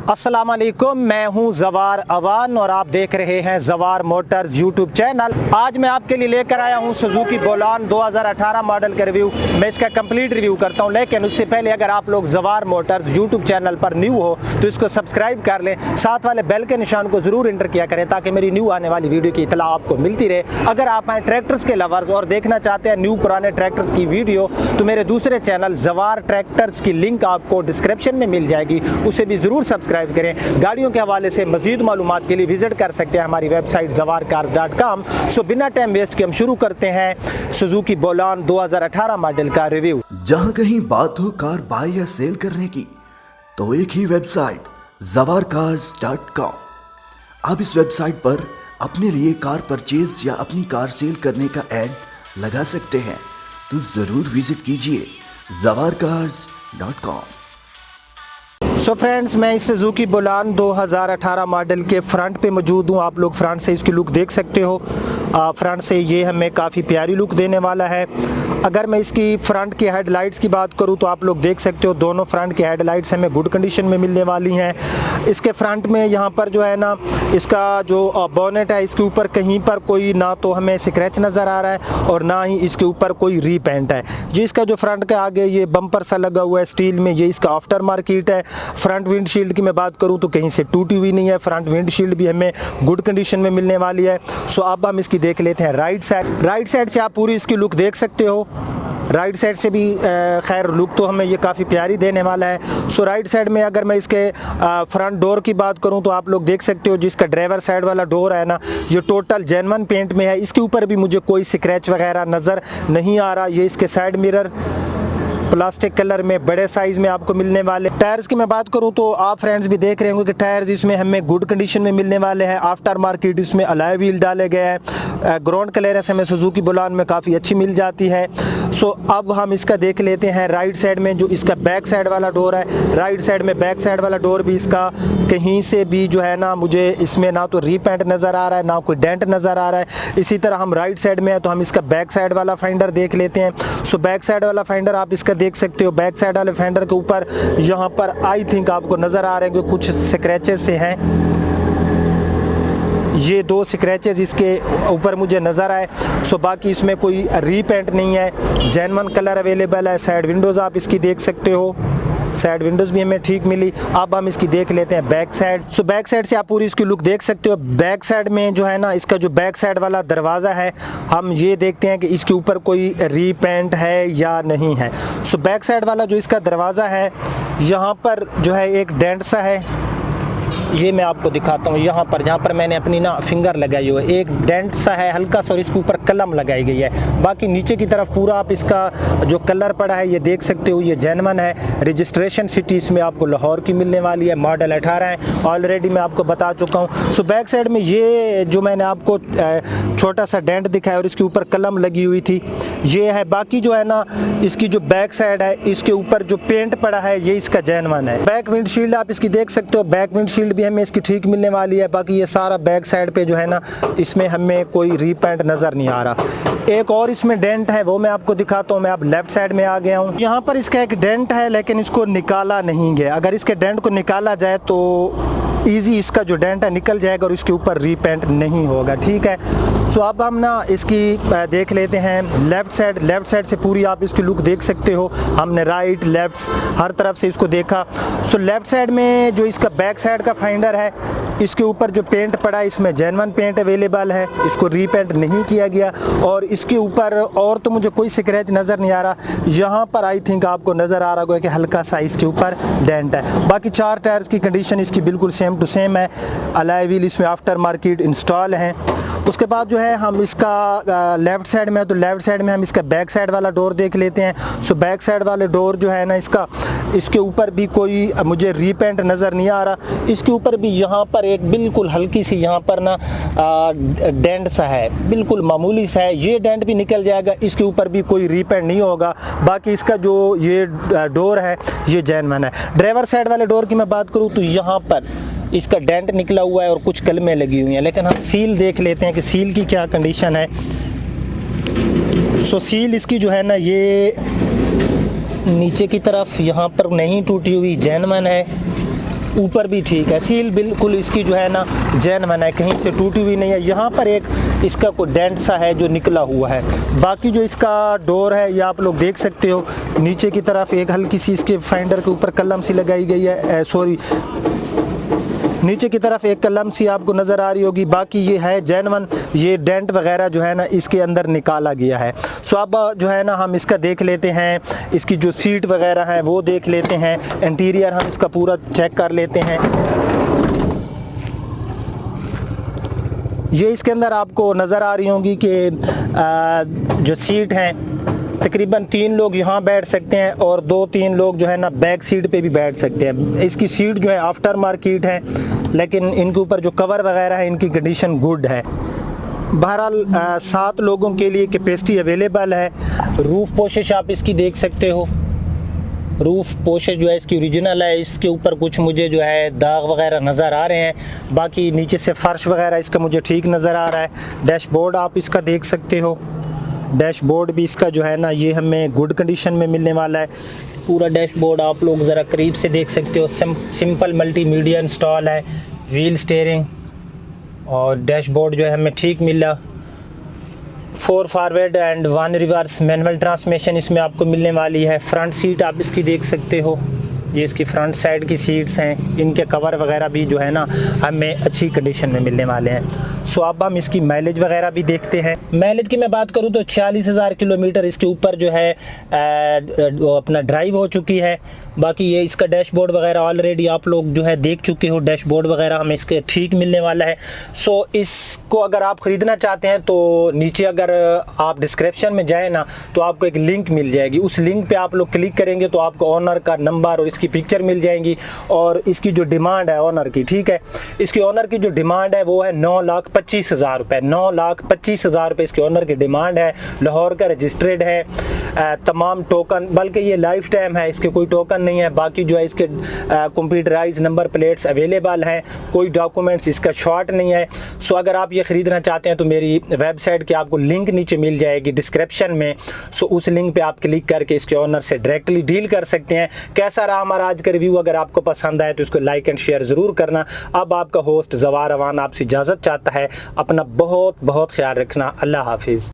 अस्सलाम वालेकुम, मैं हूं जवार अवान और आप देख रहे हैं जवार मोटर्स यूट्यूब चैनल। आज मैं आपके लिए लेकर आया हूं सुजुकी बोलान 2018 मॉडल का रिव्यू। मैं इसका कंप्लीट रिव्यू करता हूं, लेकिन उससे पहले अगर आप लोग जवार मोटर्स यूट्यूब चैनल पर न्यू हो तो इसको सब्सक्राइब कर लें, साथ वाले बेल के निशान को ज़रूर इंटर किया करें ताकि मेरी न्यू आने वाली वीडियो की इतला आपको मिलती रहे। अगर आप हैं ट्रैक्टर्स के लवर्स और देखना चाहते हैं न्यू पुराने ट्रैक्टर्स की वीडियो तो मेरे दूसरे चैनल जवार ट्रैक्टर्स की लिंक आपको डिस्क्रिप्शन में मिल जाएगी, उसे भी ज़रूर सब्सक्राइब करें। गाड़ियों के हवाले से मजीद मालूमात के लिए विजिट कर सकते हैं हमारी वेबसाइट zawarcars.com। सो बिना टाइम वेस्ट के हम शुरू करते हैं सुजुकी बोलान 2018 मॉडल का रिव्यू। जहां कहीं बात हो कार बाय या सेल करने की तो एक ही वेबसाइट zawarcars.com। आप इस वेबसाइट पर अपने लिए कार परचेज या अपनी कार सेल करने का ऐड लगा सकते हैं, तो जरूर विजिट कीजिए zawarcars.com। सो फ्रेंड्स, मैं इस सुजुकी बोलान 2018 मॉडल के फ्रंट पे मौजूद हूँ। आप लोग फ्रंट से इसकी लुक देख सकते हो। फ्रंट से ये हमें काफ़ी प्यारी लुक देने वाला है। अगर मैं इसकी फ्रंट की हेडलाइट्स की बात करूं तो आप लोग देख सकते हो दोनों फ्रंट की हेडलाइट्स हमें गुड कंडीशन में मिलने वाली हैं। इसके फ्रंट में यहाँ पर जो है ना, इसका जो बोनेट है इसके ऊपर कहीं पर कोई ना तो हमें स्क्रैच नज़र आ रहा है और ना ही इसके ऊपर कोई रीपेंट है। जो इसका जो फ्रंट के आगे ये बम्पर सा लगा हुआ है स्टील में, ये इसका आफ्टर मार्केट है। फ्रंट विंडशील्ड की मैं बात करूँ तो कहीं से टूटी हुई नहीं है। फ्रंट विंडशील्ड भी हमें गुड कंडीशन में मिलने वाली है। सो अब हम इसकी देख लेते हैं राइट साइड। राइट साइड से आप पूरी इसकी लुक देख सकते हो। राइट साइड से भी खैर लुक तो हमें ये काफ़ी प्यारी देने वाला है। सो राइट साइड में अगर मैं इसके फ्रंट डोर की बात करूं तो आप लोग देख सकते हो जिसका ड्राइवर साइड वाला डोर है ना, ये टोटल जेन्युइन पेंट में है। इसके ऊपर भी मुझे कोई स्क्रैच वगैरह नज़र नहीं आ रहा। ये इसके साइड मिरर प्लास्टिक कलर में बड़े साइज में आपको मिलने वाले। टायर्स की मैं बात करूं तो आप फ्रेंड्स भी देख रहे होंगे कि टायर्स इसमें हमें गुड कंडीशन में मिलने वाले हैं। आफ्टर मार्केट इसमें अलॉय व्हील डाले गए हैं। ग्राउंड क्लियरेंस हमें सुजुकी बोलान में काफ़ी अच्छी मिल जाती है। सो अब हम इसका देख लेते हैं राइट साइड में जो इसका बैक साइड वाला डोर है। राइट साइड में बैक साइड वाला डोर भी इसका कहीं से भी जो है ना, मुझे इसमें ना तो रीपेंट नज़र आ रहा है ना कोई डेंट नज़र आ रहा है। इसी तरह हम राइट साइड में है तो हम इसका बैक साइड वाला फाइंडर देख लेते हैं। सो बैक साइड वाला फाइंडर आप इसका देख सकते हो। बैक साइड वाले फेंडर के ऊपर यहाँ पर आई थिंक आपको नज़र आ रहे हैं कि कुछ स्क्रैचेस से हैं। ये दो स्क्रैचेस इसके ऊपर मुझे नज़र आए। सो बाकी इसमें कोई रीपेंट नहीं है, जेन्युइन कलर अवेलेबल है। साइड विंडोज़ आप इसकी देख सकते हो, साइड विंडोज़ भी हमें ठीक मिली। अब हम इसकी देख लेते हैं back side. So back side से आप पूरी इसकी लुक देख सकते हो। बैक साइड में जो है ना, इसका जो बैक साइड वाला दरवाज़ा है, हम ये देखते हैं कि इसके ऊपर कोई रीपेंट है या नहीं है। सो बैक साइड वाला जो इसका दरवाज़ा है, यहाँ पर जो है एक डेंट सा है, ये मैं आपको दिखाता हूँ। यहाँ पर जहाँ पर मैंने अपनी ना फिंगर लगाई हुई है, एक डेंट सा है हल्का सा और इसके ऊपर कलम लगाई गई है। बाकी नीचे की तरफ पूरा आप इसका जो कलर पड़ा है ये देख सकते हो, ये जेन्युइन है। रजिस्ट्रेशन सिटी इसमें आपको लाहौर की मिलने वाली है। मॉडल 18 है, ऑलरेडी मैं आपको बता चुका हूँ। सो बैक साइड में ये जो मैंने आपको छोटा सा डेंट दिखाया और इसके ऊपर कलम लगी हुई थी, ये है। बाकी जो है ना, इसकी जो बैक साइड है इसके ऊपर जो पेंट पड़ा है ये इसका जेन्युइन है। बैक विंडशील्ड आप इसकी देख सकते हो, बैक विंडशील्ड भी हमें इसकी ठीक मिलने वाली है। बाकी ये सारा बैक साइड पे जो है ना, इसमें हमें कोई रीपेंट नज़र नहीं आ रहा। एक और इसमें डेंट है, वो मैं आपको दिखाता हूँ। मैं अब लेफ्ट साइड में आ गया हूँ। यहाँ पर इसका एक डेंट है लेकिन इसको निकाला नहीं गया। अगर इसके डेंट को निकाला जाए तो ईजी इसका जो डेंट है निकल जाएगा और इसके ऊपर रीपेंट नहीं होगा, ठीक है। सो अब हम ना इसकी देख लेते हैं लेफ़्ट साइड। लेफ़्ट साइड से पूरी आप इसकी लुक देख सकते हो। हमने राइट लेफ़्ट हर तरफ से इसको देखा। सो लेफ़्ट साइड में जो इसका बैक साइड का फाइंडर है, इसके ऊपर जो पेंट पड़ा है इसमें जेन्युइन पेंट अवेलेबल है, इसको रीपेंट नहीं किया गया। और इसके ऊपर और तो मुझे कोई स्क्रैच नज़र नहीं आ रहा। यहाँ पर आई थिंक आपको नज़र आ रहा होगा कि हल्का सा इसके ऊपर डेंट है। बाकी चार टायर्स की कंडीशन इसकी बिल्कुल सेम टू सेम है। अलॉय व्हील इसमें आफ्टर मार्केट इंस्टॉल हैं। उसके बाद जो है हम इसका लेफ़्ट साइड में, तो लेफ़्ट साइड में हम इसका बैक साइड वाला डोर देख लेते हैं। सो बैक साइड वाले डोर जो है ना, इसके ऊपर भी कोई मुझे रीपेंट नज़र नहीं आ रहा। इसके ऊपर भी यहाँ पर एक बिल्कुल हल्की सी यहाँ पर ना डेंट सा है, बिल्कुल मामूली सा है। ये डेंट भी निकल जाएगा, इसके ऊपर भी कोई रीपेंट नहीं होगा। बाकी इसका जो ये डोर है ये जेन्युइन है। ड्राइवर साइड वाले डोर की मैं बात करूँ तो यहाँ पर इसका डेंट निकला हुआ है और कुछ कलमें लगी हुई हैं, लेकिन हम सील देख लेते हैं कि सील की क्या कंडीशन है। सो सील इसकी जो है ना, ये नीचे की तरफ यहाँ पर नहीं टूटी हुई, जेन्युइन है। ऊपर भी ठीक है, सील बिल्कुल इसकी जो है ना जेन्युइन है, कहीं से टूटी हुई नहीं है। यहाँ पर एक इसका कोई डेंट सा है जो निकला हुआ है। बाकी जो इसका डोर है ये आप लोग देख सकते हो, नीचे की तरफ एक हल्की सी इसके फाइंडर के ऊपर कलम सी लगाई गई है, सॉरी नीचे की तरफ एक कलम सी आपको नज़र आ रही होगी। बाकी ये है जेन्युइन, ये डेंट वगैरह जो है ना इसके अंदर निकाला गया है। सो अब जो है ना हम इसका देख लेते हैं, इसकी जो सीट वगैरह है वो देख लेते हैं, इंटीरियर हम इसका पूरा चेक कर लेते हैं। ये इसके अंदर आपको नज़र आ रही होंगी कि जो सीट हैं तकरीबन 3 लोग यहाँ बैठ सकते हैं और 2-3 लोग जो है ना बैक सीट पे भी बैठ सकते हैं। इसकी सीट जो है आफ्टर मार्केट है, लेकिन इनके ऊपर जो कवर वगैरह है इनकी कंडीशन गुड है। बहरहाल 7 लोगों के लिए कैपेसिटी अवेलेबल है। रूफ़ पोशिश आप इसकी देख सकते हो, रूफ़ पोशिश जो है इसकी ओरिजिनल है। इसके ऊपर कुछ मुझे जो है दाग वगैरह नज़र आ रहे हैं, बाकी नीचे से फ़र्श वगैरह इसका मुझे ठीक नज़र आ रहा है। डैशबोर्ड आप इसका देख सकते हो, डैशबोर्ड भी इसका जो है ना ये हमें गुड कंडीशन में मिलने वाला है। पूरा डैशबोर्ड आप लोग ज़रा करीब से देख सकते हो, सिंपल मल्टीमीडिया इंस्टॉल है, व्हील स्टीयरिंग और डैशबोर्ड जो है हमें ठीक मिला। 4 forward and 1 reverse manual transmission इसमें आपको मिलने वाली है। फ्रंट सीट आप इसकी देख सकते हो, ये इसकी फ्रंट साइड की सीट्स हैं, इनके कवर वगैरह भी जो है ना हमें अच्छी कंडीशन में मिलने वाले हैं। सो अब हम इसकी माइलेज वगैरह भी देखते हैं। माइलेज की मैं बात करूं तो 46,000 किलोमीटर इसके ऊपर जो है अपना ड्राइव हो चुकी है। बाकी ये इसका डैशबोर्ड वगैरह ऑलरेडी आप लोग जो है देख चुके हो, डैशबोर्ड वगैरह हमें इसके ठीक मिलने वाला है। सो इसको अगर आप ख़रीदना चाहते हैं तो नीचे अगर आप डिस्क्रिप्शन में जाए ना तो आपको एक लिंक मिल जाएगी, उस लिंक पे आप लोग क्लिक करेंगे तो आपको ओनर का नंबर और इसकी पिक्चर मिल जाएंगी और इसकी जो डिमांड है ओनर की, ठीक है, इसकी ओनर की जो डिमांड है वो है 9,25,000 रुपये। 9,25,000 रुपये इसके ओनर की डिमांड है। लाहौर का रजिस्ट्रेड है, तमाम टोकन, बल्कि ये लाइफ टाइम है, इसके कोई टोकन नहीं है। बाकी जो है इसके कंप्यूटराइज नंबर प्लेट्स अवेलेबल हैं, कोई डॉक्यूमेंट्स इसका शॉर्ट नहीं है। सो अगर आप ये ख़रीदना चाहते हैं तो मेरी वेबसाइट की आपको लिंक नीचे मिल जाएगी डिस्क्रिप्शन में। सो उस लिंक पे आप क्लिक करके इसके ओनर से डायरेक्टली डील कर सकते हैं। कैसा रहा हमारा आज का रिव्यू? अगर आपको पसंद आए तो इसको लाइक एंड शेयर ज़रूर करना। अब आपका होस्ट ज़वार अवान आपसे इजाज़त चाहता है। अपना बहुत बहुत ख्याल रखना। अल्लाह हाफिज़।